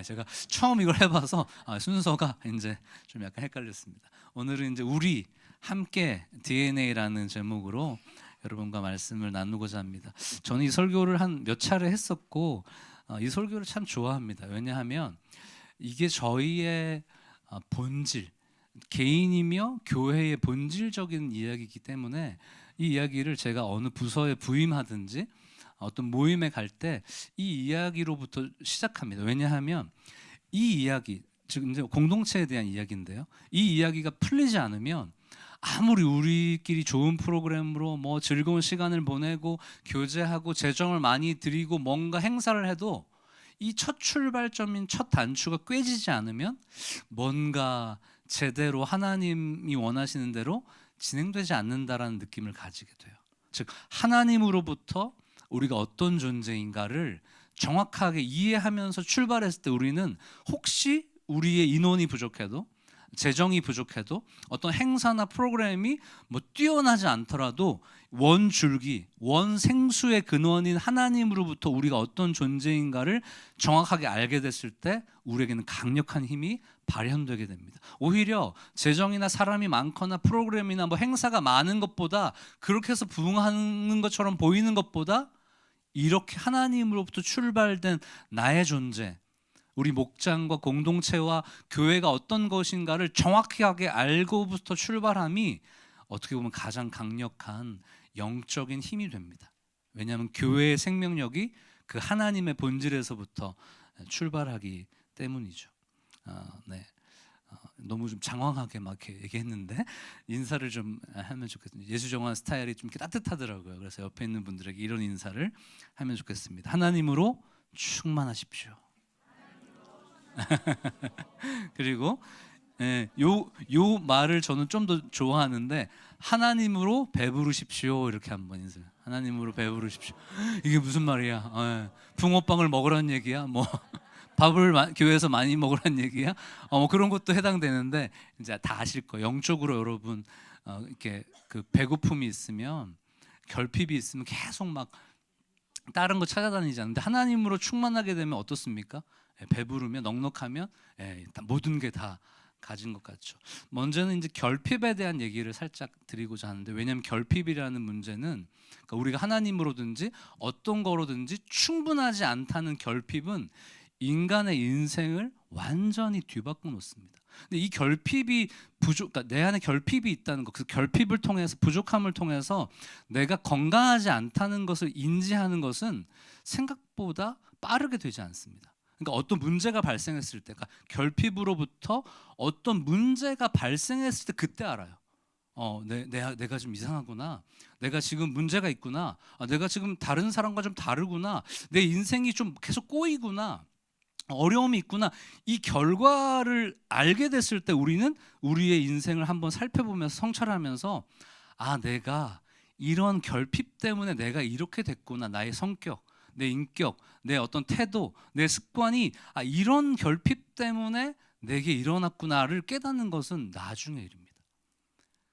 제가 처음 이걸 해봐서 순서가 이제 좀 약간 헷갈렸습니다. 오늘은 이제 우리 함께 DNA라는 제목으로 여러분과 말씀을 나누고자 합니다. 저는 이 설교를 한 몇 차례 했었고 이 설교를 참 좋아합니다. 왜냐하면 이게 저희의 본질, 개인이며 교회의 본질적인 이야기이기 때문에 이 이야기를 제가 어느 부서에 부임하든지 어떤 모임에 갈 때 이 이야기로부터 시작합니다. 왜냐하면 이 이야기, 즉 이제 공동체에 대한 이야기인데요. 이 이야기가 풀리지 않으면 아무리 우리끼리 좋은 프로그램으로 뭐 즐거운 시간을 보내고 교제하고 재정을 많이 드리고 뭔가 행사를 해도 이 첫 출발점인 첫 단추가 꿰지지 않으면 뭔가 제대로 하나님이 원하시는 대로 진행되지 않는다라는 느낌을 가지게 돼요. 즉 하나님으로부터 우리가 어떤 존재인가를 정확하게 이해하면서 출발했을 때 우리는 혹시 우리의 인원이 부족해도 재정이 부족해도 어떤 행사나 프로그램이 뭐 뛰어나지 않더라도 원줄기, 원생수의 근원인 하나님으로부터 우리가 어떤 존재인가를 정확하게 알게 됐을 때 우리에게는 강력한 힘이 발현되게 됩니다. 오히려 재정이나 사람이 많거나 프로그램이나 뭐 행사가 많은 것보다 그렇게 해서 부흥하는 것처럼 보이는 것보다 이렇게 하나님으로부터 출발된 나의 존재, 우리 목장과 공동체와 교회가 어떤 것인가를 정확하게 알고부터 출발함이 어떻게 보면 가장 강력한 영적인 힘이 됩니다. 왜냐하면 교회의 생명력이 그 하나님의 본질에서부터 출발하기 때문이죠. 네. 너무 좀 장황하게 막 이렇게 얘기했는데 인사를 좀 하면 좋겠습니다. 예수정한 스타일이 좀 이렇게 따뜻하더라고요. 그래서 옆에 있는 분들에게 이런 인사를 하면 좋겠습니다. 하나님으로 충만하십시오. 그리고 요 말을 저는 좀 더 좋아하는데 하나님으로 배부르십시오 이렇게 한번 인사. 하나님으로 배부르십시오. 이게 무슨 말이야? 붕어빵을 먹으라는 얘기야? 뭐 밥을 교회에서 많이 먹으라는 얘기야? 뭐 그런 것도 해당되는데 이제 다 아실 거예요. 영적으로 여러분 이렇게 그 배고픔이 있으면 결핍이 있으면 계속 막 다른 거 찾아다니지 않는데 하나님으로 충만하게 되면 어떻습니까? 배부르면 넉넉하면 모든 게 다 가진 것 같죠. 먼저는 이제 결핍에 대한 얘기를 살짝 드리고자 하는데 왜냐하면 결핍이라는 문제는 그러니까 우리가 하나님으로든지 어떤 거로든지 충분하지 않다는 결핍은 인간의 인생을 완전히 뒤바꿔 놓습니다. 근데 이 결핍이 그러니까 내 안에 결핍이 있다는 것, 그 결핍을 통해서 부족함을 통해서 내가 건강하지 않다는 것을 인지하는 것은 생각보다 빠르게 되지 않습니다. 그러니까 어떤 문제가 발생했을 때, 그러니까 결핍으로부터 어떤 문제가 발생했을 때 그때 알아요. 내가 좀 이상하구나. 내가 지금 문제가 있구나. 내가 지금 다른 사람과 좀 다르구나. 내 인생이 좀 계속 꼬이구나. 어려움이 있구나. 이 결과를 알게 됐을 때 우리는 우리의 인생을 한번 살펴보면서 성찰하면서 내가 이런 결핍 때문에 내가 이렇게 됐구나. 나의 성격, 내 인격, 내 어떤 태도, 내 습관이 이런 결핍 때문에 내게 일어났구나를 깨닫는 것은 나중의 일입니다.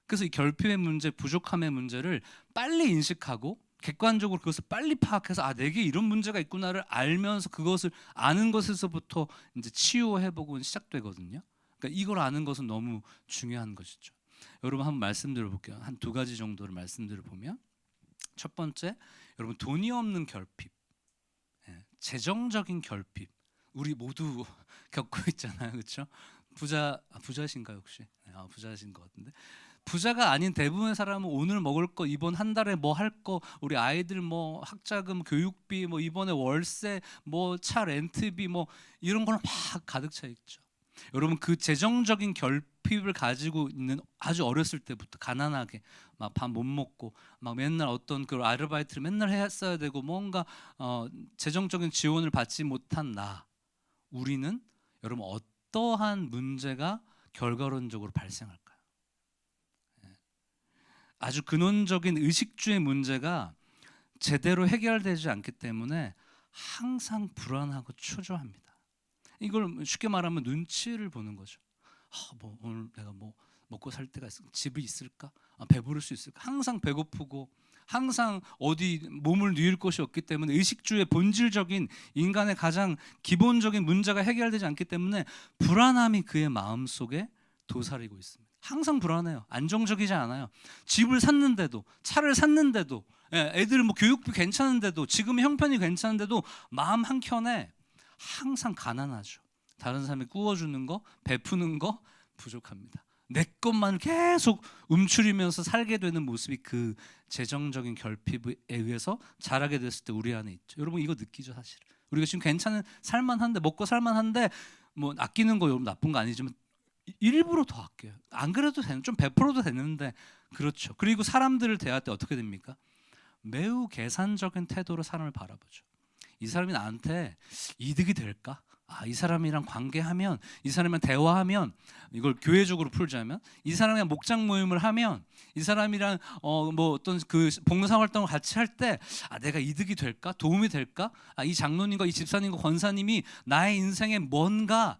그래서 이 결핍의 문제, 부족함의 문제를 빨리 인식하고 객관적으로 그것을 빨리 파악해서 내게 이런 문제가 있구나를 알면서 그것을 아는 것에서부터 이제 치유 회복은 시작되거든요. 그러니까 이걸 아는 것은 너무 중요한 것이죠. 여러분 한번 말씀드려 볼게요. 한 두 가지 정도를 말씀드려 보면 첫 번째, 여러분 돈이 없는 결핍, 재정적인 결핍 우리 모두 겪고 있잖아요, 그렇죠? 부자신가요 혹시? 부자신 것 같은데. 부자가 아닌 대부분의 사람은 오늘 먹을 거, 이번 한 달에 뭐 할 거, 우리 아이들 뭐 학자금, 교육비, 뭐 이번에 월세, 뭐 차 렌트비, 뭐 이런 걸로 막 가득 차 있죠. 여러분 그 재정적인 결핍을 가지고 있는 아주 어렸을 때부터 가난하게 막 밥 못 먹고 막 맨날 어떤 그 아르바이트를 맨날 했어야 되고 뭔가 재정적인 지원을 받지 못한 우리는 여러분 어떠한 문제가 결과론적으로 발생할까요? 아주 근원적인 의식주의 문제가 제대로 해결되지 않기 때문에 항상 불안하고 초조합니다. 이걸 쉽게 말하면 눈치를 보는 거죠. 뭐 오늘 내가 뭐 먹고 살 데가 있을까? 집이 있을까? 배부를 수 있을까? 항상 배고프고 항상 어디 몸을 누일 곳이 없기 때문에 의식주의 본질적인 인간의 가장 기본적인 문제가 해결되지 않기 때문에 불안함이 그의 마음속에 도사리고 있습니다. 항상 불안해요. 안정적이지 않아요. 집을 샀는데도, 차를 샀는데도, 애들 뭐 교육비 괜찮은데도, 지금 형편이 괜찮은데도 마음 한켠에 항상 가난하죠. 다른 사람이 구워주는 거, 베푸는 거 부족합니다. 내 것만 계속 움츠리면서 살게 되는 모습이 그 재정적인 결핍에 의해서 자라게 됐을 때 우리 안에 있죠. 여러분 이거 느끼죠 사실. 우리가 지금 괜찮은 살만한데, 먹고 살만한데 뭐 아끼는 거 여러분 나쁜 거 아니지만 일부러 더 아껴요. 안 그래도 되는, 좀 베풀어도 되는데. 그렇죠. 그리고 사람들을 대할 때 어떻게 됩니까? 매우 계산적인 태도로 사람을 바라보죠. 이 사람이 나한테 이득이 될까? 이 사람이랑 관계하면, 이 사람이랑 대화하면, 이걸 교회적으로 풀자면 이 사람이랑 목장 모임을 하면, 이 사람이랑 뭐 어떤 그 봉사 활동을 같이 할 때 내가 이득이 될까? 도움이 될까? 이 장로님과 이 집사님과 권사님이 나의 인생에 뭔가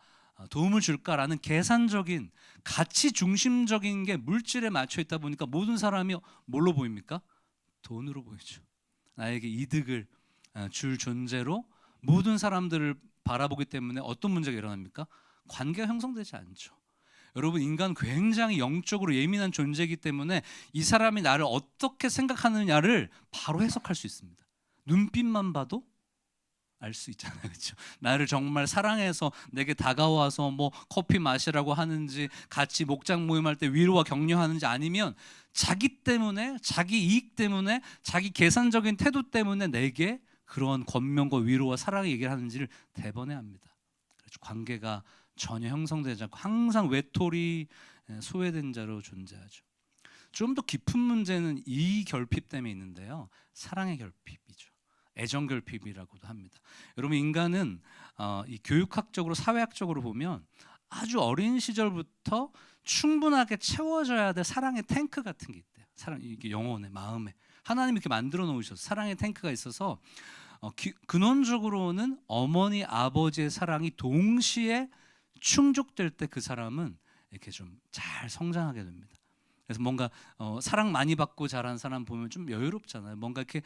도움을 줄까라는 계산적인 가치 중심적인 게 물질에 맞춰 있다 보니까 모든 사람이 뭘로 보입니까? 돈으로 보이죠. 나에게 이득을 줄 존재로 모든 사람들을 바라보기 때문에 어떤 문제가 일어납니까? 관계가 형성되지 않죠. 여러분 인간 굉장히 영적으로 예민한 존재이기 때문에 이 사람이 나를 어떻게 생각하느냐를 바로 해석할 수 있습니다. 눈빛만 봐도 알 수 있잖아요, 그렇죠? 나를 정말 사랑해서 내게 다가와서 뭐 커피 마시라고 하는지, 같이 목장 모임할 때 위로와 격려하는지, 아니면 자기 때문에, 자기 이익 때문에, 자기 계산적인 태도 때문에 내게 그런 권면과 위로와 사랑의 얘기를 하는지를 대번해야 합니다. 그렇죠? 관계가 전혀 형성되지 않고 항상 외톨이, 소외된 자로 존재하죠. 좀 더 깊은 문제는 이 결핍 때문에 있는데요, 사랑의 결핍이죠. 애정 결핍이라고도 합니다. 여러분 인간은 이 교육학적으로, 사회학적으로 보면 아주 어린 시절부터 충분하게 채워져야 될 사랑의 탱크 같은 게 있대요. 사랑, 이게 영혼에, 마음에 하나님이 이렇게 만들어 놓으셔서 사랑의 탱크가 있어서 근원적으로는 어머니 아버지의 사랑이 동시에 충족될 때 그 사람은 이렇게 좀 잘 성장하게 됩니다. 그래서 뭔가 사랑 많이 받고 자란 사람 보면 좀 여유롭잖아요. 뭔가 이렇게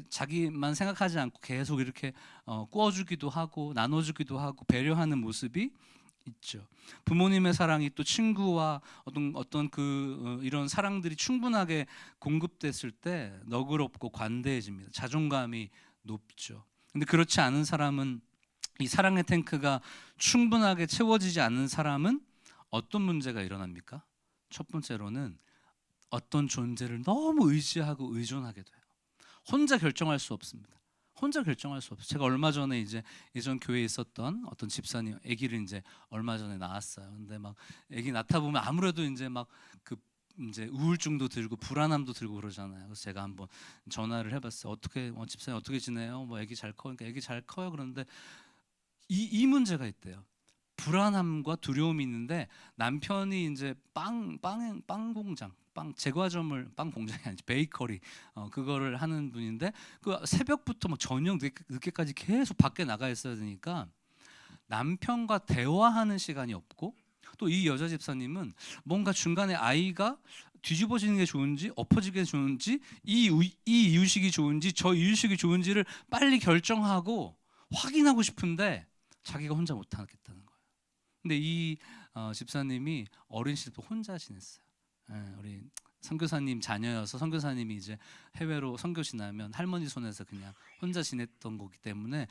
자기만 생각하지 않고 계속 이렇게 꾸어주기도 하고 나눠주기도 하고 배려하는 모습이 있죠. 부모님의 사랑이 또 친구와 어떤 이런 사랑들이 충분하게 공급됐을 때 너그럽고 관대해집니다. 자존감이 높죠. 근데 그렇지 않은 사람은, 이 사랑의 탱크가 충분하게 채워지지 않는 사람은 어떤 문제가 일어납니까? 첫 번째로는 어떤 존재를 너무 의지하고 의존하게 돼요. 혼자 결정할 수 없습니다. 혼자 결정할 수 없어요. 제가 얼마 전에 이제 예전 교회에 있었던 어떤 집사님 아기를 이제 얼마 전에 낳았어요. 근데 막 아기 낳다 보면 아무래도 이제 막 이제 우울증도 들고 불안함도 들고 그러잖아요. 그래서 제가 한번 전화를 해봤어요. 어떻게 집사님 어떻게 지내요? 뭐 아기 잘 커? 그러니까 아기 잘 커요. 그런데 이 문제가 있대요. 불안함과 두려움이 있는데 남편이 이제 빵 공장, 빵 제과점을, 빵 공장이 아니지 베이커리, 그거를 하는 분인데 그 새벽부터 뭐 저녁 늦게까지 계속 밖에 나가 있어야 되니까 남편과 대화하는 시간이 없고, 또 이 여자 집사님은 뭔가 중간에 아이가 뒤집어지는 게 좋은지 엎어지게 좋은지, 이 이유식이 좋은지 저 이유식이 좋은지를 빨리 결정하고 확인하고 싶은데 자기가 혼자 못 하겠다는 거예요. 근데 이 집사님이 어린 시절부터 혼자 지냈어요. 우리 선교사님 자녀여서 선교사님이 이제 해외로 선교 지나면 할머니 손에서 그냥 혼자 지냈던 거기 때문에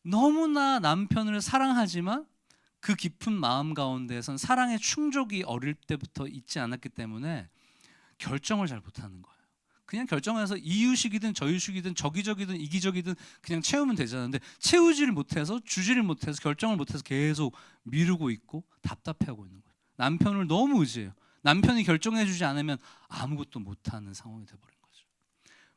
너무나 남편을 사랑하지만 그 깊은 마음 가운데에선 사랑의 충족이 어릴 때부터 있지 않았기 때문에 결정을 잘 못하는 거예요. 그냥 결정해서 이유식이든 저유식이든 저기저기든 이기적이든 그냥 채우면 되잖아요. 근데 채우지를 못해서, 주지를 못해서, 결정을 못해서 계속 미루고 있고 답답해하고 있는 거예요. 남편을 너무 의지해요. 남편이 결정해주지 않으면 아무것도 못하는 상황이 돼버린 거죠.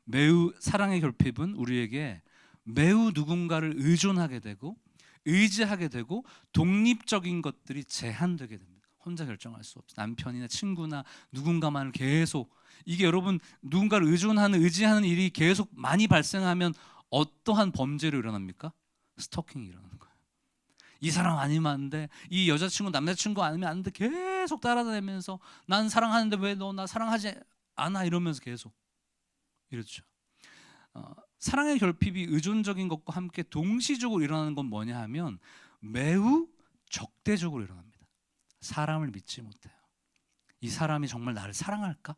매우 사랑의 결핍은 우리에게 매우 누군가를 의존하게 되고 의지하게 되고 독립적인 것들이 제한되게 됩니다. 혼자 결정할 수 없어요. 남편이나 친구나 누군가만을 계속, 이게 여러분 누군가를 의존하는, 의지하는 일이 계속 많이 발생하면 어떠한 범죄로 일어납니까? 스토킹이 일어나는 거예요. 이 사람 아니면 안 돼, 이 여자친구 남자친구 아니면 안 돼, 계속 따라다니면서 난 사랑하는데 왜 너 나 사랑하지 않아 이러면서 계속 이렇죠. 사랑의 결핍이 의존적인 것과 함께 동시적으로 일어나는 건 뭐냐 하면 매우 적대적으로 일어납니다. 사람을 믿지 못해요. 이 사람이 정말 나를 사랑할까?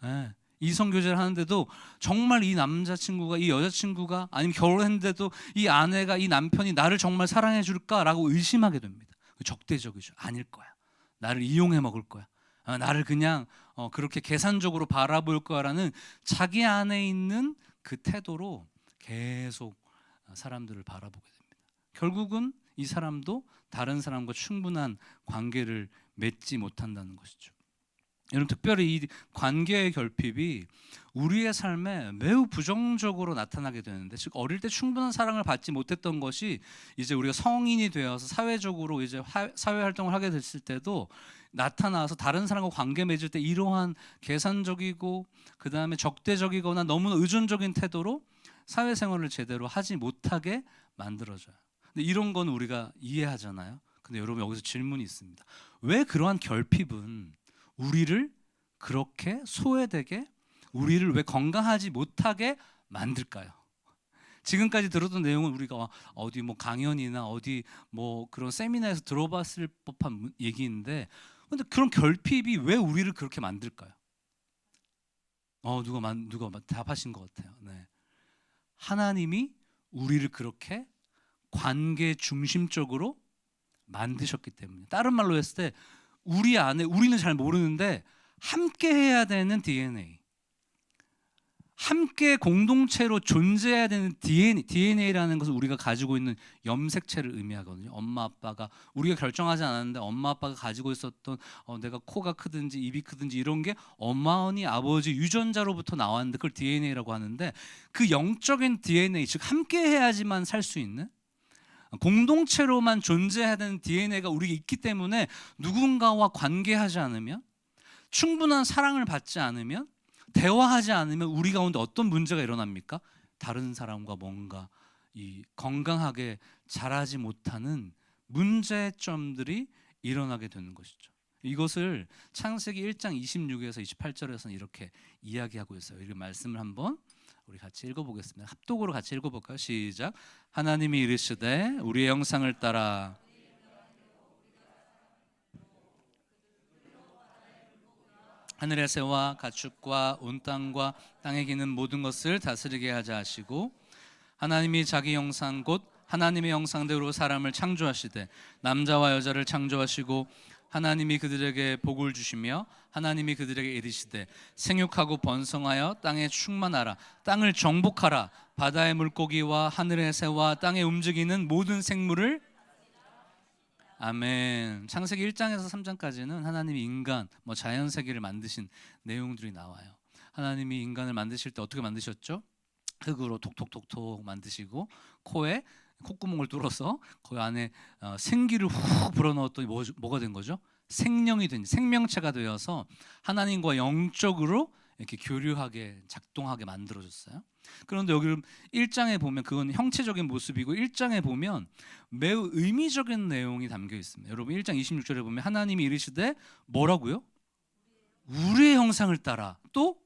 예. 이성교제를 하는데도 정말 이 남자친구가, 이 여자친구가, 아니면 결혼했는데도 이 아내가, 이 남편이 나를 정말 사랑해 줄까라고 의심하게 됩니다. 적대적이죠. 아닐 거야. 나를 이용해 먹을 거야. 나를 그냥 그렇게 계산적으로 바라볼 거야라는 자기 안에 있는 그 태도로 계속 사람들을 바라보게 됩니다. 결국은 이 사람도 다른 사람과 충분한 관계를 맺지 못한다는 것이죠. 여러분, 특별히 이 관계의 결핍이 우리의 삶에 매우 부정적으로 나타나게 되는데, 즉 어릴 때 충분한 사랑을 받지 못했던 것이 이제 우리가 성인이 되어서 사회적으로 이제 사회 활동을 하게 됐을 때도 나타나서 다른 사람과 관계 맺을 때 이러한 계산적이고 그 다음에 적대적이거나 너무나 의존적인 태도로 사회생활을 제대로 하지 못하게 만들어져요. 근데 이런 건 우리가 이해하잖아요. 근데 여러분, 여기서 질문이 있습니다. 왜 그러한 결핍은 우리를 그렇게 소외되게, 우리를 왜 건강하지 못하게 만들까요? 지금까지 들었던 내용은 우리가 어디 뭐 강연이나 어디 뭐 그런 세미나에서 들어봤을 법한 얘기인데, 근데 그런 결핍이 왜 우리를 그렇게 만들까요? 누가 답하신 것 같아요. 네. 하나님이 우리를 그렇게 관계 중심적으로 만드셨기 때문에. 다른 말로 했을 때 우리 안에, 우리는 잘 모르는데 함께 해야 되는 DNA, 함께 공동체로 존재해야 되는 DNA라는 것을 우리가 가지고 있는 염색체를 의미하거든요. 엄마 아빠가, 우리가 결정하지 않았는데 엄마 아빠가 가지고 있었던 내가 코가 크든지 입이 크든지 이런 게 어머니 아버지 유전자로부터 나왔는데 그걸 DNA라고 하는데, 그 영적인 DNA, 즉 함께 해야지만 살 수 있는, 공동체로만 존재해야 되는 DNA가 우리에게 있기 때문에 누군가와 관계하지 않으면, 충분한 사랑을 받지 않으면, 대화하지 않으면 우리 가운데 어떤 문제가 일어납니까? 다른 사람과 뭔가 이 건강하게 자라지 못하는 문제점들이 일어나게 되는 것이죠. 이것을 창세기 1장 26에서 28절에서는 이렇게 이야기하고 있어요. 이 말씀을 한번 우리 같이 읽어보겠습니다. 합독으로 같이 읽어볼까요? 시작. 하나님이 이르시되 우리의 형상을 따라 하늘의 새와 가축과 온 땅과 땅에 기는 모든 것을 다스리게 하자 하시고, 하나님이 자기 형상 곧 하나님의 형상대로 사람을 창조하시되 남자와 여자를 창조하시고, 하나님이 그들에게 복을 주시며 하나님이 그들에게 이르시되 생육하고 번성하여 땅에 충만하라, 땅을 정복하라, 바다의 물고기와 하늘의 새와 땅에 움직이는 모든 생물을. 아멘. 창세기 1장에서 3장까지는 하나님이 인간, 자연 세계를 만드신 내용들이 나와요. 하나님이 인간을 만드실 때 어떻게 만드셨죠? 흙으로 톡톡톡톡 만드시고 코에 콧구멍을 뚫어서 그 안에 생기를 훅 불어넣었더니 뭐가 된 거죠? 생명이 된, 생명체가 되어서 하나님과 영적으로 이렇게 교류하게, 작동하게 만들어졌어요. 그런데 여기 1장에 보면 그건 형체적인 모습이고, 1장에 보면 매우 의미적인 내용이 담겨 있습니다. 여러분 1장 26절에 보면 하나님이 이르시되 뭐라고요? 우리의 형상을 따라, 또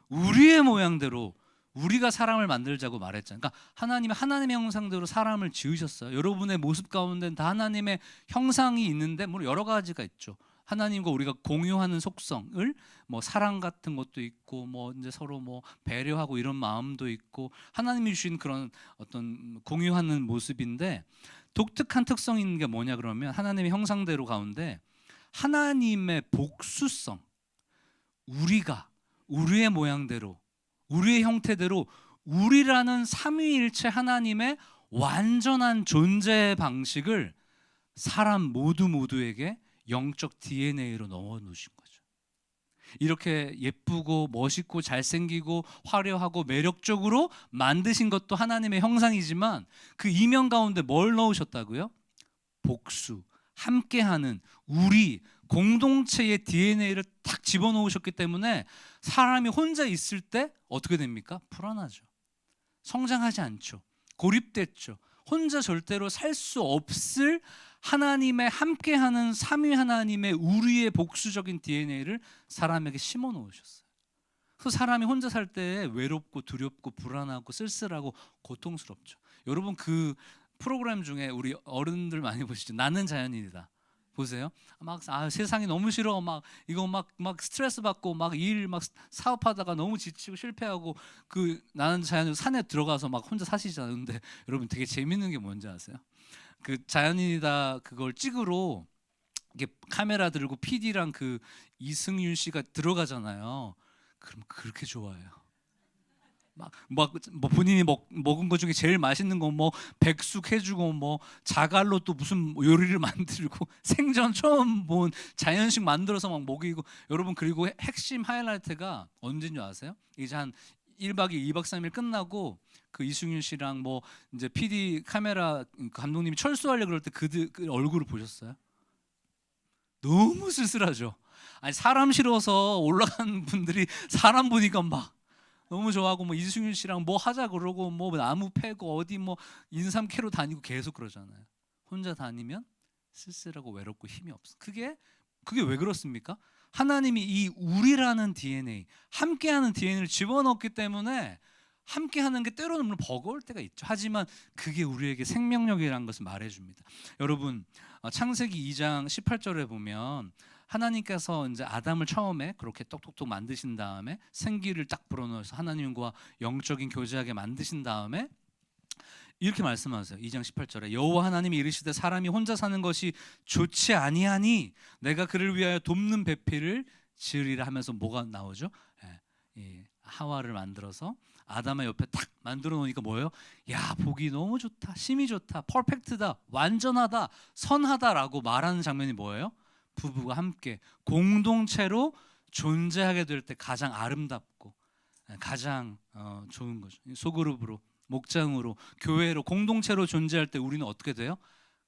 우리의 모양대로 우리가 사람을 만들자고 말했잖아요. 그러니까 하나님의 형상대로 사람을 지으셨어요. 여러분의 모습 가운데는 다 하나님의 형상이 있는데, 물론 여러 가지가 있죠. 하나님과 우리가 공유하는 속성을, 사랑 같은 것도 있고, 이제 서로 배려하고 이런 마음도 있고, 하나님이 주신 그런 어떤 공유하는 모습인데, 독특한 특성이 있는 게 뭐냐 그러면 하나님의 형상대로 가운데 하나님의 복수성, 우리의 모양대로, 우리의 형태대로 우리라는 삼위일체 하나님의 완전한 존재 방식을 사람 모두에게 영적 DNA로 넣어 놓으신 거죠. 이렇게 예쁘고 멋있고 잘생기고 화려하고 매력적으로 만드신 것도 하나님의 형상이지만, 그 이면 가운데 뭘 넣으셨다고요? 복수, 함께하는 우리 공동체의 DNA를 딱 집어넣으셨기 때문에 사람이 혼자 있을 때 어떻게 됩니까? 불안하죠. 성장하지 않죠. 고립됐죠. 혼자 절대로 살 수 없을 하나님의 함께하는 삼위 하나님의 우리의 복수적인 DNA를 사람에게 심어 놓으셨어요. 그래서 사람이 혼자 살 때 외롭고 두렵고 불안하고 쓸쓸하고 고통스럽죠. 여러분 그 프로그램 중에 우리 어른들 많이 보시죠. 나는 자연인이다. 보세요. 막 세상이 너무 싫어. 막 이거 막 스트레스 받고 막 일 막 사업하다가 너무 지치고 실패하고 그 나는 자연인 산에 들어가서 막 혼자 사시잖아요. 근데 여러분 되게 재밌는 게 뭔지 아세요? 그 자연인이다 그걸 찍으러 이게 카메라 들고 PD랑 그 이승윤 씨가 들어가잖아요. 그럼 그렇게 좋아해요. 막 뭐 본인이 먹은 것 중에 제일 맛있는 거 뭐 백숙 해주고 뭐 자갈로 또 무슨 요리를 만들고 생전 처음 본 자연식 만들어서 막 먹이고 여러분 그리고 핵심 하이라이트가 언제인 줄 아세요? 이제 한 1박 2일, 2박 3일 끝나고 그 이승윤 씨랑 뭐 이제 PD 카메라 감독님이 철수하려고 그럴 때 그 얼굴을 보셨어요? 너무 쓸쓸하죠. 아니 사람 싫어서 올라간 분들이 사람 보니까 막 너무 좋아하고 뭐 이승윤 씨랑 뭐 하자 그러고 뭐 나무 패고 어디 뭐 인삼 캐러 다니고 계속 그러잖아요. 혼자 다니면 쓸쓸하고 외롭고 힘이 없어. 그게 왜 그렇습니까? 하나님이 이 우리라는 DNA, 함께하는 DNA를 집어넣었기 때문에 함께하는 게 때로는 물론 버거울 때가 있죠. 하지만 그게 우리에게 생명력이라는 것을 말해줍니다. 여러분 창세기 2장 18절에 보면 하나님께서 이제 아담을 처음에 그렇게 똑똑똑 만드신 다음에 생기를 딱 불어넣어서 하나님과 영적인 교제하게 만드신 다음에 이렇게 말씀하세요. 2장 18절에 여호와 하나님이 이르시되 사람이 혼자 사는 것이 좋지 아니하니 내가 그를 위하여 돕는 배필을 지으리라 하면서 뭐가 나오죠? 이 하와를 만들어서 아담의 옆에 딱 만들어 놓으니까 뭐예요? 야 보기 너무 좋다, 심이 좋다, 퍼펙트다, 완전하다, 선하다라고 말하는 장면이 뭐예요? 부부가 함께 공동체로 존재하게 될 때 가장 아름답고 가장 좋은 거죠. 소그룹으로, 목장으로, 교회로, 공동체로 존재할 때 우리는 어떻게 돼요?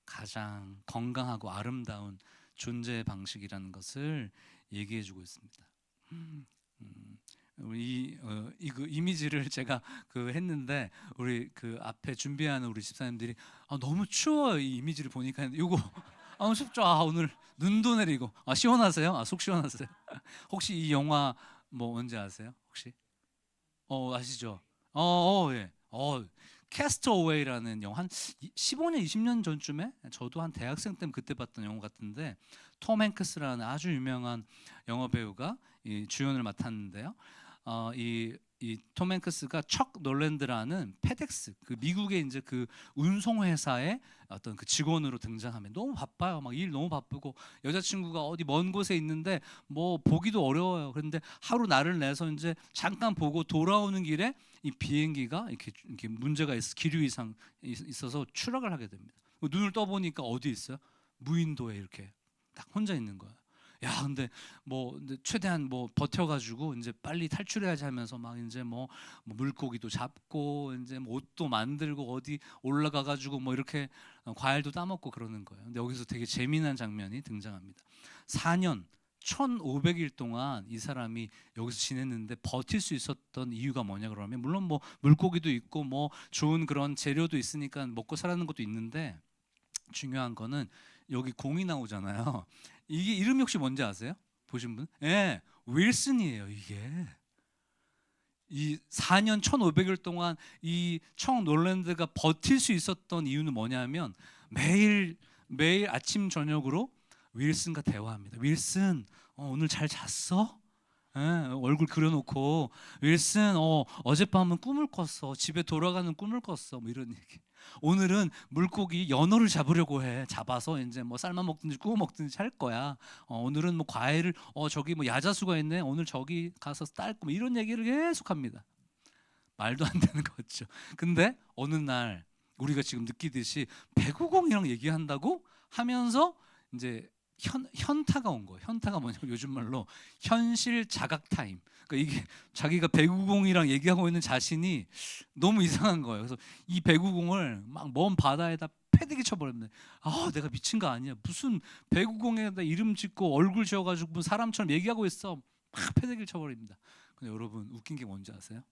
가장 건강하고 아름다운 존재 방식이라는 것을 얘기해주고 있습니다. 그 이미지를 제가 그 했는데 우리 그 앞에 준비하는 우리 집사님들이 너무 추워 이 이미지를 보니까 이거 춥죠. 오늘 눈도 내리고 시원하세요? 속 시원하세요? 혹시 이 영화 뭐 뭔지 아세요? 혹시 아시죠? 예. 캐스트어웨이라는 영화 한 15년 20년 전쯤에 저도 한 대학생 때 그때 봤던 영화 같은데 톰 행크스라는 아주 유명한 영화 배우가 이 주연을 맡았는데요. 이톰 행크스가 척 놀랜드라는 페덱스 그 미국의 이제 그 운송 회사의 어떤 그 직원으로 등장하면 너무 바빠요. 막 일 너무 바쁘고 여자친구가 어디 먼 곳에 있는데 뭐 보기도 어려워요. 그런데 하루 날을 내서 이제 잠깐 보고 돌아오는 길에 이 비행기가 이렇게 문제가 기류 이상 있어서 추락을 하게 됩니다. 눈을 떠보니까 어디 있어요? 무인도에 이렇게 딱 혼자 있는 거예요. 야, 근데 최대한 버텨가지고 이제 빨리 탈출해야지 하면서 막 이제 물고기도 잡고 이제 옷도 만들고 어디 올라가가지고 이렇게 과일도 따먹고 그러는 거예요. 근데 여기서 되게 재미난 장면이 등장합니다. 4년 1,500일 동안 이 사람이 여기서 지냈는데 버틸 수 있었던 이유가 뭐냐 그러면 물론 물고기도 있고 좋은 그런 재료도 있으니까 먹고 살아는 것도 있는데 중요한 거는 여기 공이 나오잖아요. 이게 이름이 혹시 뭔지 아세요? 보신 분? 예, 윌슨이에요. 이게 이 4년 1,500일 동안 이 청 놀랜드가 버틸 수 있었던 이유는 뭐냐면 매일 아침 저녁으로 윌슨과 대화합니다. 윌슨, 오늘 잘 잤어? 예, 얼굴 그려놓고 윌슨, 어젯밤은 꿈을 꿨어. 집에 돌아가는 꿈을 꿨어. 이런 얘기. 오늘은 물고기 연어를 잡으려고 해. 잡아서 이제 삶아 먹든지 구워 먹든지 할 거야. 오늘은 과일을 저기 야자수가 있네. 오늘 저기 가서 딸고 이런 얘기를 계속합니다. 말도 안 되는 거죠. 근데 어느 날 우리가 지금 느끼듯이 배구공이랑 얘기한다고 하면서 이제 현타가 온 거예요. 현타가 뭐냐면 요즘 말로 현실 자각 타임. 그러니까 이게 자기가 배구공이랑 얘기하고 있는 자신이 너무 이상한 거예요. 그래서 이 배구공을 막 먼 바다에다 패대기 쳐버렸네. 내가 미친 거 아니야. 무슨 배구공에다 이름 짓고 얼굴 지어가지고 사람처럼 얘기하고 있어. 막 패대기를 쳐버립니다. 근데 여러분 웃긴 게 뭔지 아세요?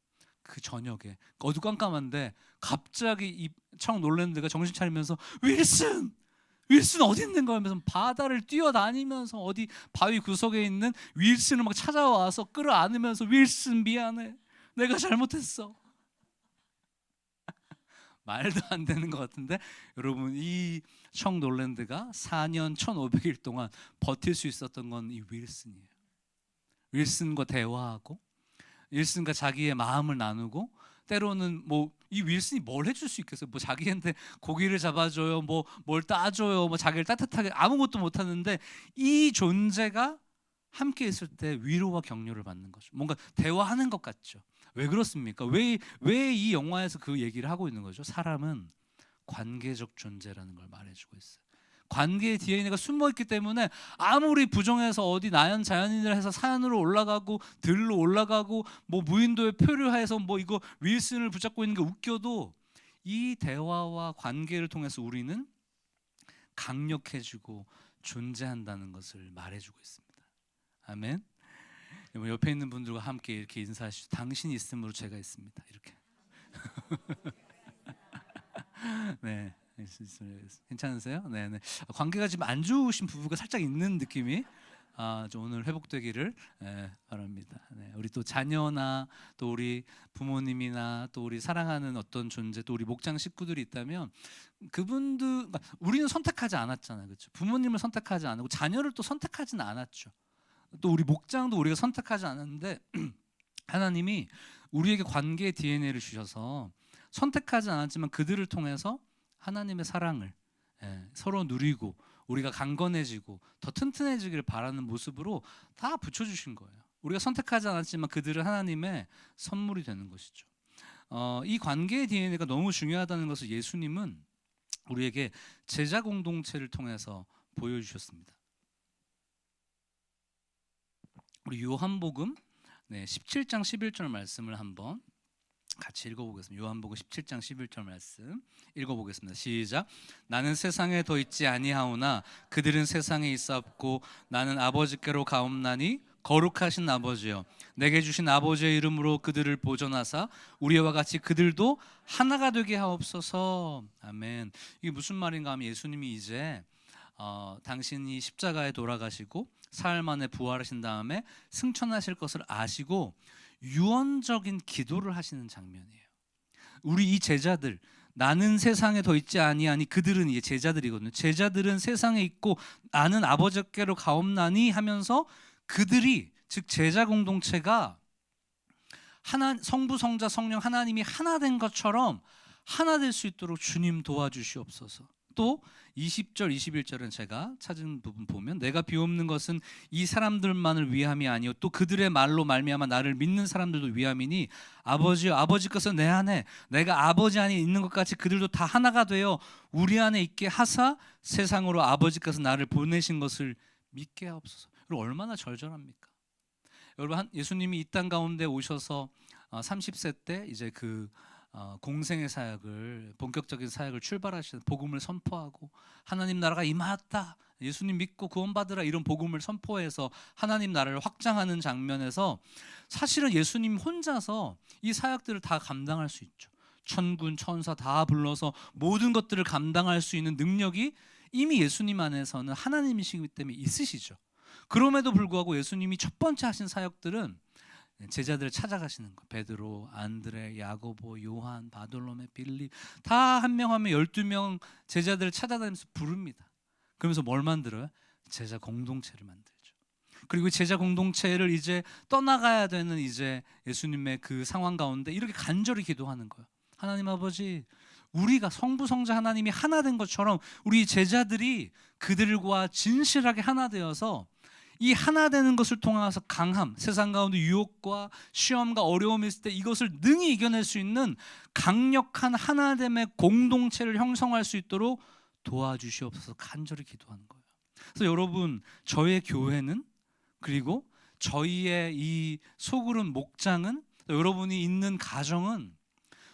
그 저녁에 어두깜깜한데 갑자기 이 청 놀랜드가 정신 차리면서 윌슨 윌슨 어디 있는 거야? 하면서 바다를 뛰어다니면서 어디 바위 구석에 있는 윌슨을 막 찾아와서 끌어안으면서 윌슨 미안해, 내가 잘못했어. 말도 안 되는 것 같은데 여러분, 이 청 놀랜드가 4년 1500일 동안 버틸 수 있었던 건 이 윌슨이에요. 윌슨과 대화하고 윌슨과 자기의 마음을 나누고, 때로는 뭐 이 윌슨이 뭘 해줄 수 있겠어요? 뭐 자기한테 고기를 잡아줘요, 뭐 뭘 따줘요, 뭐 자기를 따뜻하게, 아무것도 못하는데 이 존재가 함께 있을 때 위로와 격려를 받는 거죠. 뭔가 대화하는 것 같죠. 왜 그렇습니까? 왜 이 영화에서 그 얘기를 하고 있는 거죠? 사람은 관계적 존재라는 걸 말해주고 있어요. 관계의 DNA가 숨어있기 때문에 아무리 부정해서 어디 나연자연인을 해서 산으로 올라가고 들로 올라가고 뭐 무인도에 표류해서 뭐 이거 윌슨을 붙잡고 있는 게 웃겨도, 이 대화와 관계를 통해서 우리는 강력해지고 존재한다는 것을 말해주고 있습니다. 아멘. 옆에 있는 분들과 함께 이렇게 인사하시죠. 당신이 있음으로 제가 있습니다. 이렇게. 네, 괜찮으세요? 네, 네. 관계가 지금 안 좋으신 부부가 살짝 있는 느낌이, 좀 오늘 회복되기를 바랍니다. 네, 우리 또 자녀나 또 우리 부모님이나 또 우리 사랑하는 어떤 존재, 또 우리 목장 식구들이 있다면 그분들, 그러니까 우리는 선택하지 않았잖아요, 그렇죠? 부모님을 선택하지 않고 자녀를 또 선택하지는 않았죠. 또 우리 목장도 우리가 선택하지 않았는데 하나님이 우리에게 관계의 DNA를 주셔서 선택하지 않았지만 그들을 통해서 하나님의 사랑을 서로 누리고 우리가 강건해지고 더 튼튼해지기를 바라는 모습으로 다 붙여주신 거예요. 우리가 선택하지 않았지만 그들은 하나님의 선물이 되는 것이죠. 이 관계의 DNA가 너무 중요하다는 것을 예수님은 우리에게 제자 공동체를 통해서 보여주셨습니다. 우리 요한복음 17장 11절 말씀을 한번 같이 읽어보겠습니다. 요한복음 17장 11절 말씀 읽어보겠습니다. 시작. 나는 세상에 더 있지 아니하오나 그들은 세상에 있었고 나는 아버지께로 가옵나니 거룩하신 아버지여, 내게 주신 아버지의 이름으로 그들을 보존하사 우리와 같이 그들도 하나가 되게 하옵소서. 아멘. 이게 무슨 말인가 하면 예수님이 이제 당신이 십자가에 돌아가시고 사흘 만에 부활하신 다음에 승천하실 것을 아시고 유언적인 기도를 하시는 장면이에요. 우리 이 제자들, 나는 세상에 더 있지 아니하니, 그들은 이게 제자들이거든요. 제자들은 세상에 있고 나는 아버지께로 가옵나니 하면서 그들이, 즉 제자 공동체가 성부 성자 성령 하나님이 하나 된 것처럼 하나 될 수 있도록 주님 도와주시옵소서. 또 20절 21절은 제가 찾은 부분 보면, 내가 비옵는 것은 이 사람들만을 위함이 아니요 또 그들의 말로 말미암아 나를 믿는 사람들도 위함이니 아버지여, 아버지께서 내 안에 내가 아버지 안에 있는 것 같이 그들도 다 하나가 되어 우리 안에 있게 하사 세상으로 아버지께서 나를 보내신 것을 믿게 하옵소서. 여러분, 얼마나 절절합니까? 여러분, 예수님이 이 땅 가운데 오셔서 30세 때 이제 그 공생의 사역을, 본격적인 사역을 출발하시는, 복음을 선포하고 하나님 나라가 임하였다, 예수님 믿고 구원받으라, 이런 복음을 선포해서 하나님 나라를 확장하는 장면에서 사실은 예수님 혼자서 이 사역들을 다 감당할 수 있죠. 천군 천사 다 불러서 모든 것들을 감당할 수 있는 능력이 이미 예수님 안에서는 하나님이시기 때문에 있으시죠. 그럼에도 불구하고 예수님이 첫 번째 하신 사역들은 제자들을 찾아가시는 거. 베드로, 안드레, 야고보, 요한, 바돌로메, 빌립 다 한 명 하면 12명 제자들을 찾아다니면서 부릅니다. 그러면서 뭘 만들어요? 제자 공동체를 만들죠. 그리고 제자 공동체를 이제 떠나가야 되는 이제 예수님의 그 상황 가운데 이렇게 간절히 기도하는 거예요. 하나님 아버지, 우리가 성부 성자 하나님이 하나 된 것처럼 우리 제자들이 그들과 진실하게 하나 되어서 이 하나 되는 것을 통해서 강함, 세상 가운데 유혹과 시험과 어려움이 있을 때 이것을 능히 이겨낼 수 있는 강력한 하나됨의 공동체를 형성할 수 있도록 도와주시옵소서 간절히 기도하는 거예요. 그래서 여러분, 저의 교회는, 그리고 저희의 이 소그룹 목장은, 여러분이 있는 가정은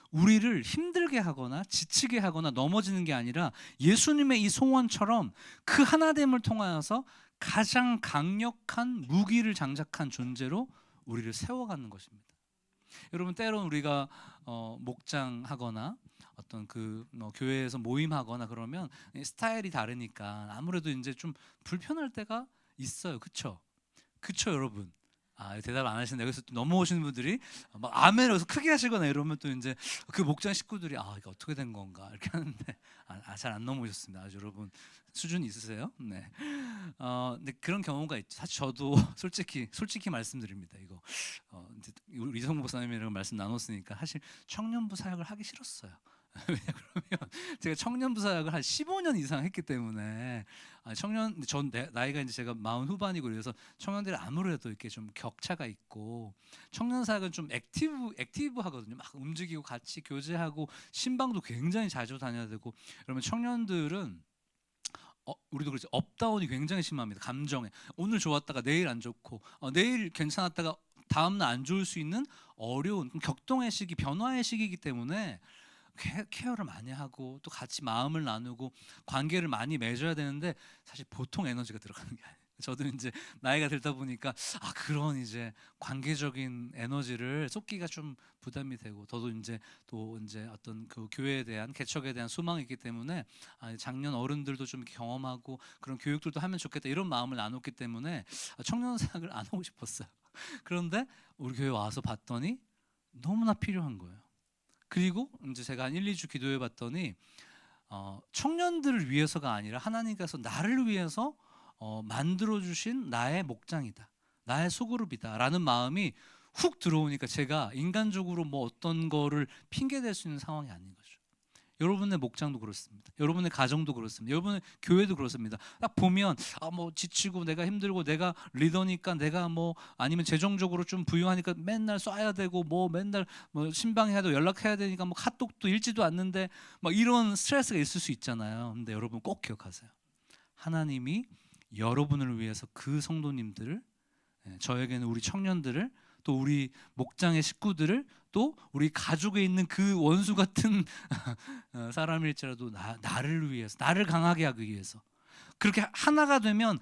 우리를 힘들게 하거나 지치게 하거나 넘어지는 게 아니라 예수님의 이 소원처럼 그 하나됨을 통하여서 가장 강력한 무기를 장착한 존재로 우리를 세워가는 것입니다. 여러분 때론 우리가 목장하거나 어떤 교회에서 모임하거나 그러면 스타일이 다르니까 아무래도 이제 좀 불편할 때가 있어요. 그쵸? 그쵸, 여러분? 대답 안 하시는데 여기서 또 넘어오시는 분들이 막 아멘을 여기서 크게 하시거나 이러면 또 이제 그 목장 식구들이 이게 어떻게 된 건가 이렇게 하는데 잘 안 넘어오셨습니다. 아주 여러분 수준이 있으세요? 네. 근데 그런 경우가 있죠. 사실 저도 솔직히 말씀드립니다. 이거 이제 우리 이성 목사님이랑 말씀 나눴으니까 사실 청년부 사역을 하기 싫었어요. 왜냐 그러면 제가 청년부 사역을 한 15년 이상 했기 때문에 나이가 이제 제가 40 후반이고 그래서 청년들이 아무래도 이렇게 좀 격차가 있고 청년 사역은 좀 액티브하거든요. 막 움직이고 같이 교제하고 신방도 굉장히 자주 다녀야 되고 그러면 청년들은 우리도 그렇죠. 업다운이 굉장히 심합니다. 감정에 오늘 좋았다가 내일 안 좋고 내일 괜찮았다가 다음날 안 좋을 수 있는 어려운 격동의 시기, 변화의 시기이기 때문에 케어를 많이 하고 또 같이 마음을 나누고 관계를 많이 맺어야 되는데 사실 보통 에너지가 들어가는 게 아니에요. 저도 이제 나이가 들다 보니까 그런 이제 관계적인 에너지를 쏟기가 좀 부담이 되고 저도 이제 또 이제 어떤 그 교회에 대한 개척에 대한 소망이 있기 때문에 작년 어른들도 좀 경험하고 그런 교육들도 하면 좋겠다 이런 마음을 나눴기 때문에 청년 사역을 안 하고 싶었어요. 그런데 우리 교회 와서 봤더니 너무나 필요한 거예요. 그리고 이제 제가 한 1, 2주 기도해 봤더니 청년들을 위해서가 아니라 하나님께서 나를 위해서 만들어 주신 나의 목장이다. 나의 소그룹이다 라는 마음이 훅 들어오니까 제가 인간적으로 뭐 어떤 거를 핑계 댈 수 있는 상황이 아닌 거죠. 여러분의 목장도 그렇습니다. 여러분의 가정도 그렇습니다. 여러분의 교회도 그렇습니다. 딱 보면 뭐 지치고 내가 힘들고 내가 리더니까 내가 뭐 아니면 재정적으로 좀 부유하니까 맨날 쏴야 되고 뭐 맨날 뭐 신방해도 연락해야 되니까 뭐 카톡도 읽지도 않는데 막 이런 스트레스가 있을 수 있잖아요. 근데 여러분 꼭 기억하세요. 하나님이 여러분을 위해서 그 성도님들을 저에게는 우리 청년들을 또 우리 목장의 식구들을 또 우리 가족에 있는 그 원수 같은 사람일지라도 나를 위해서 나를 강하게 하기 위해서 그렇게 하나가 되면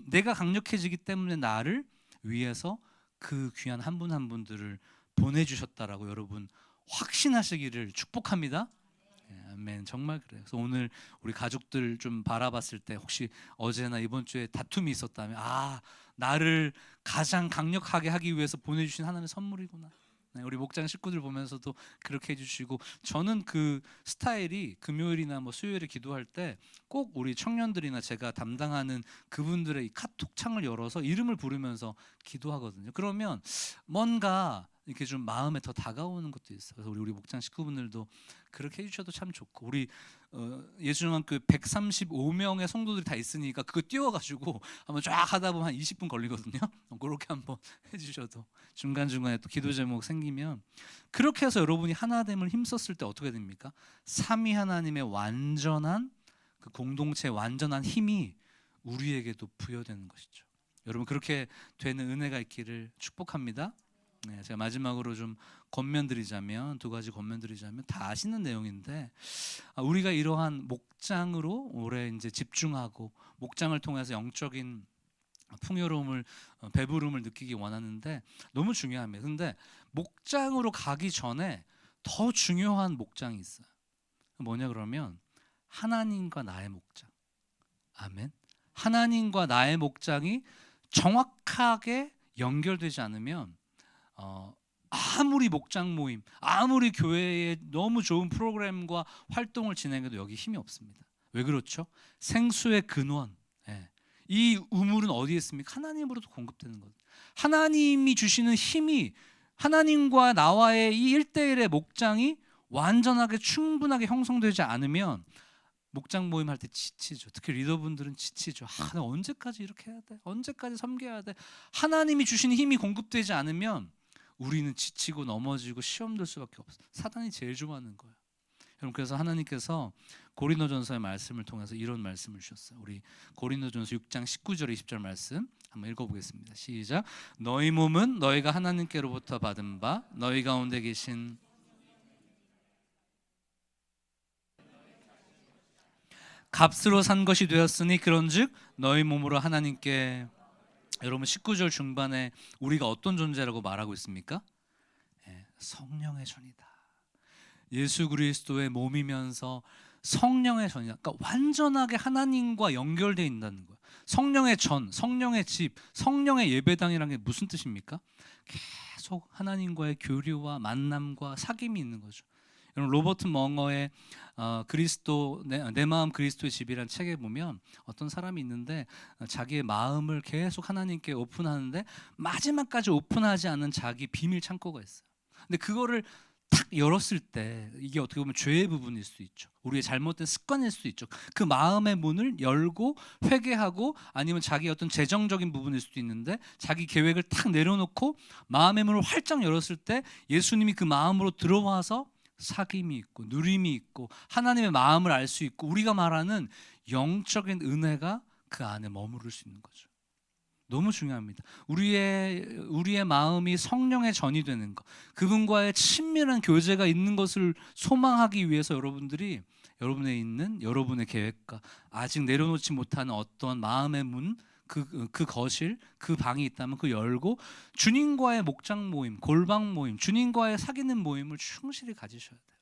내가 강력해지기 때문에 나를 위해서 그 귀한 한 분 한 분들을 보내주셨다라고 여러분 확신하시기를 축복합니다. 아멘. 정말 그래요. 그래서 오늘 우리 가족들 좀 바라봤을 때 혹시 어제나 이번 주에 다툼이 있었다면 나를 가장 강력하게 하기 위해서 보내주신 하나님의 선물이구나. 네, 우리 목장 식구들 보면서도 그렇게 해주시고 저는 그 스타일이 금요일이나 뭐 수요일에 기도할 때 꼭 우리 청년들이나 제가 담당하는 그분들의 이 카톡 창을 열어서 이름을 부르면서 기도하거든요. 그러면 뭔가 이렇게 좀 마음에 더 다가오는 것도 있어요. 그래서 우리 목장 식구분들도 그렇게 해주셔도 참 좋고 우리 예수중앙교 135명의 성도들이 다 있으니까 그거 띄워가지고 한번 쫙 하다 보면 한 20분 걸리거든요. 그렇게 한번 해주셔도 중간중간에 또 기도 제목 생기면 그렇게 해서 여러분이 하나됨을 힘썼을 때 어떻게 됩니까? 삼위 하나님의 완전한 그 공동체의 완전한 힘이 우리에게도 부여되는 것이죠. 여러분 그렇게 되는 은혜가 있기를 축복합니다. 네, 제가 마지막으로 좀 두 가지 권면드리자면 다 아시는 내용인데 우리가 이러한 목장으로 올해 이제 집중하고 목장을 통해서 영적인 풍요로움을 배부름을 느끼기 원하는데 너무 중요합니다. 근데 목장으로 가기 전에 더 중요한 목장이 있어요. 뭐냐 그러면 하나님과 나의 목장. 아멘. 하나님과 나의 목장이 정확하게 연결되지 않으면 아무리 목장 모임, 아무리 교회에 너무 좋은 프로그램과 활동을 진행해도 여기 힘이 없습니다. 왜 그렇죠? 생수의 근원, 이 우물은 어디에 있습니까? 하나님으로도 공급되는 것. 하나님이 주시는 힘이 하나님과 나와의 이 1대1의 목장이 완전하게 충분하게 형성되지 않으면 목장 모임 할 때 지치죠. 특히 리더분들은 지치죠. 나 언제까지 이렇게 해야 돼? 언제까지 섬겨야 돼? 하나님이 주시는 힘이 공급되지 않으면 우리는 지치고 넘어지고 시험 들 수밖에 없어요. 사단이 제일 좋아하는 거예요. 여러분 그래서 하나님께서 고린도전서의 말씀을 통해서 이런 말씀을 주셨어요. 우리 고린도전서 6장 19절 20절 말씀 한번 읽어보겠습니다. 시작. 너희 몸은 너희가 하나님께로부터 받은 바 너희 가운데 계신 값으로 산 것이 되었으니 그런즉 너희 몸으로 하나님께 여러분 19절 중반에 우리가 어떤 존재라고 말하고 있습니까? 성령의 전이다. 예수 그리스도의 몸이면서 성령의 전이다. 그러니까 완전하게 하나님과 연결되어 있다는 거예요. 성령의 전, 성령의 집, 성령의 예배당이라는 게 무슨 뜻입니까? 계속 하나님과의 교류와 만남과 사귐이 있는 거죠. 여러분 로버트 멍어의 그리스도 내 마음 그리스도의 집이라는 책에 보면 어떤 사람이 있는데 자기의 마음을 계속 하나님께 오픈하는데 마지막까지 오픈하지 않은 자기 비밀 창고가 있어요. 근데 그거를 탁 열었을 때 이게 어떻게 보면 죄의 부분일 수도 있죠. 우리의 잘못된 습관일 수도 있죠. 그 마음의 문을 열고 회개하고 아니면 자기 어떤 재정적인 부분일 수도 있는데 자기 계획을 탁 내려놓고 마음의 문을 활짝 열었을 때 예수님이 그 마음으로 들어와서 사귐이 있고 누림이 있고 하나님의 마음을 알 수 있고 우리가 말하는 영적인 은혜가 그 안에 머무를 수 있는 거죠. 너무 중요합니다. 우리의 마음이 성령의 전이 되는 것, 그분과의 친밀한 교제가 있는 것을 소망하기 위해서 여러분들이 여러분에 있는 여러분의 계획과 아직 내려놓지 못하는 어떤 마음의 문, 그 거실, 그 방이 있다면 그 열고 주님과의 목장 모임, 골방 모임, 주님과의 사귀는 모임을 충실히 가지셔야 돼요.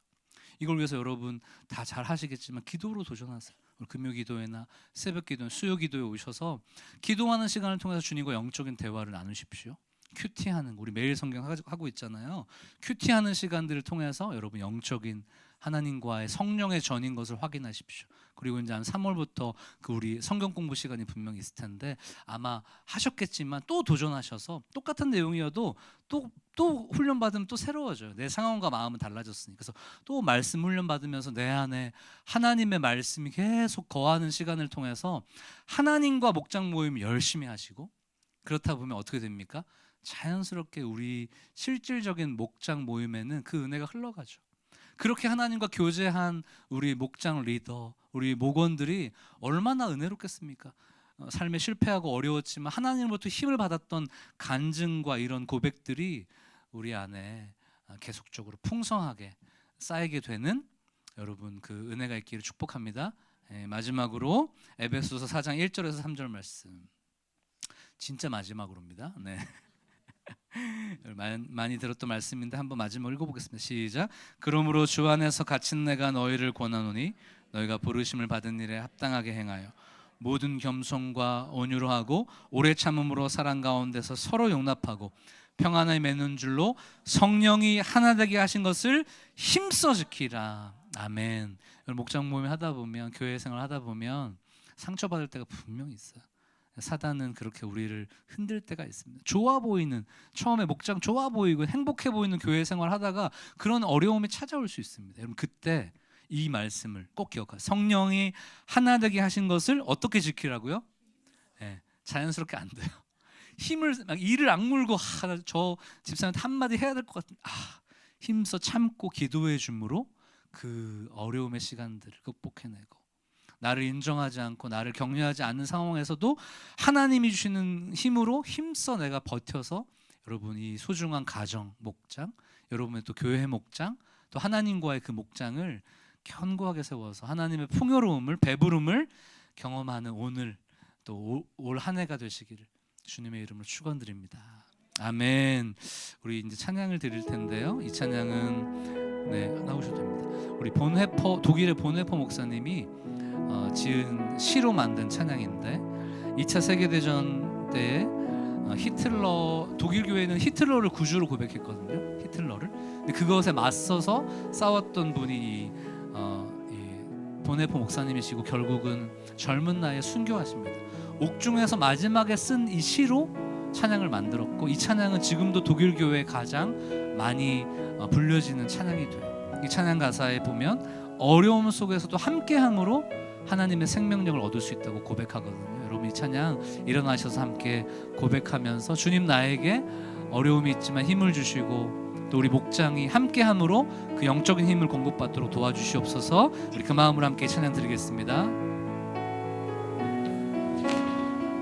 이걸 위해서 여러분 다 잘 하시겠지만 기도로 도전하세요. 금요 기도회나 새벽 기도, 수요 기도에 오셔서 기도하는 시간을 통해서 주님과 영적인 대화를 나누십시오. 큐티하는 우리 매일 성경 하고 있잖아요. 큐티하는 시간들을 통해서 여러분 영적인 하나님과의 성령의 전인 것을 확인하십시오. 그리고 이제 한 3월부터 그 우리 성경 공부 시간이 분명히 있을 텐데 아마 하셨겠지만 또 도전하셔서 똑같은 내용이어도 또 훈련 받으면 또 새로워져요. 내 상황과 마음은 달라졌으니까. 그래서 또 말씀 훈련 받으면서 내 안에 하나님의 말씀이 계속 거하는 시간을 통해서 하나님과 목장 모임 열심히 하시고 그렇다 보면 어떻게 됩니까? 자연스럽게 우리 실질적인 목장 모임에는 그 은혜가 흘러가죠. 그렇게 하나님과 교제한 우리 목장 리더, 우리 목원들이 얼마나 은혜롭겠습니까? 삶에 실패하고 어려웠지만 하나님으로부터 힘을 받았던 간증과 이런 고백들이 우리 안에 계속적으로 풍성하게 쌓이게 되는 여러분 그 은혜가 있기를 축복합니다. 마지막으로 에베소서 4장 1절에서 3절 말씀, 진짜 마지막으로입니다. 네. 많이 들었던 말씀인데 한번 마지막 읽어보겠습니다. 시작. 그러므로 주 안에서 갇힌 내가 너희를 권하노니 너희가 부르심을 받은 일에 합당하게 행하여 모든 겸손과 온유로 하고 오래 참음으로 사랑 가운데서 서로 용납하고 평안을 맺는 줄로 성령이 하나 되게 하신 것을 힘써 지키라. 아멘. 목장 모임 하다 보면 교회 생활 하다 보면 상처받을 때가 분명히 있어요. 사단은 그렇게 우리를 흔들 때가 있습니다. 좋아 보이는 처음에 목장 좋아 보이고 행복해 보이는 교회 생활 하다가 그런 어려움이 찾아올 수 있습니다. 여러분 그때 이 말씀을 꼭 기억하세요. 성령이 하나 되게 하신 것을 어떻게 지키라고요? 자연스럽게 안 돼요. 힘을 이를 악물고 저 집사님한테 한마디 해야 될 것 같은 힘써 참고 기도해 줌으로 그 어려움의 시간들을 극복해내고 나를 인정하지 않고 나를 격려하지 않는 상황에서도 하나님이 주시는 힘으로 힘써 내가 버텨서 여러분 이 소중한 가정 목장, 여러분의 또 교회 목장, 또 하나님과의 그 목장을 견고하게 세워서 하나님의 풍요로움을 배부름을 경험하는 오늘 또 올 한 해가 되시기를 주님의 이름으로 축원드립니다. 아멘. 우리 이제 찬양을 드릴 텐데요. 이 찬양은 나오셔도 됩니다. 우리 독일의 본회퍼 목사님이 지은 시로 만든 찬양인데 2차 세계대전 때 독일 교회는 히틀러를 구주로 고백했거든요. 히틀러를. 근데 그것에 맞서서 싸웠던 분이 본회퍼 목사님이시고 결국은 젊은 나이에 순교하십니다. 옥중에서 마지막에 쓴 이 시로 찬양을 만들었고 이 찬양은 지금도 독일 교회에 가장 많이 불려지는 찬양이 돼요. 이 찬양 가사에 보면 어려움 속에서도 함께함으로 하나님의 생명력을 얻을 수 있다고 고백하거든요. 여러분 이 찬양 일어나셔서 함께 고백하면서 주님 나에게 어려움이 있지만 힘을 주시고 또 우리 목장이 함께함으로 그 영적인 힘을 공급받도록 도와주시옵소서. 우리 그 마음으로 함께 찬양 드리겠습니다.